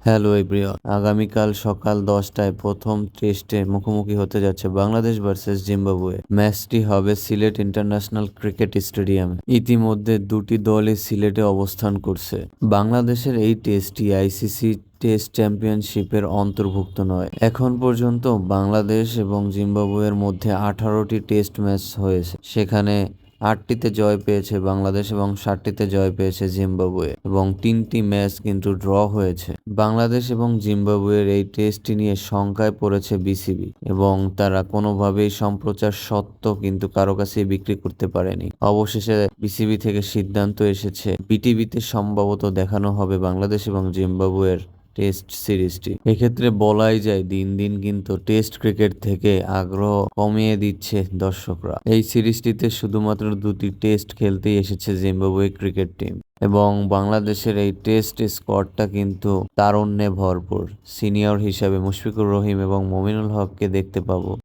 Hello everyone, আগামীকাল সকাল 10টায় প্রথম টেস্টে মুখোমুখি হতে যাচ্ছে বাংলাদেশ ভার্সেস জিম্বাবুয়ে। ম্যাচটি হবে সিলেট ইন্টারন্যাশনাল ক্রিকেট স্টেডিয়ামে। ইতিমধ্যে দুটি দলই সিলেটে অবস্থান করছে। বাংলাদেশের এই টেস্টটি আইসিসি টেস্ট চ্যাম্পিয়নশিপের অন্তর্ভুক্ত নয়। এখন পর্যন্ত বাংলাদেশ এবং জিম্বাবুয়ের মধ্যে 18টি টেস্ট ম্যাচ হয়েছে, সেখানে 8টিতে জয় পেয়েছে বাংলাদেশ এবং 7টিতে জয় পেয়েছে জিম্বাবুয়ে, এবং 3টি ম্যাচ কিন্তু ড্র হয়েছে। বাংলাদেশ এবং জিম্বাবুয়ের এই টেস্টটি নিয়ে শঙ্কায় পড়েছে বিসিবি, এবং তারা কোনোভাবেই সম্প্রচার সত্ত্ব কিন্তু কারো কাছে বিক্রি করতে পারেনি। অবশেষে বিসিবি থেকে সিদ্ধান্ত এসেছে, বিটিভিতে সম্ভবত দেখানো হবে বাংলাদেশ এবং জিম্বাবুয়ের টেস্ট সিরিজটি। এক্ষেত্রে বলাই যায় দিন দিন কিন্তু টেস্ট ক্রিকেট থেকে আগ্রহ কমিয়ে দিচ্ছে দর্শকরা। এই সিরিজটিতে শুধুমাত্র দুটি টেস্ট খেলতেই এসেছে জিম্বাবুয়ে ক্রিকেট টিম, এবং বাংলাদেশের এই টেস্ট স্কোয়াডটা কিন্তু তারুণ্যে ভরপুর। সিনিয়র হিসাবে মুশফিকুর রহিম এবং মমিনুল হককে দেখতে পাবো।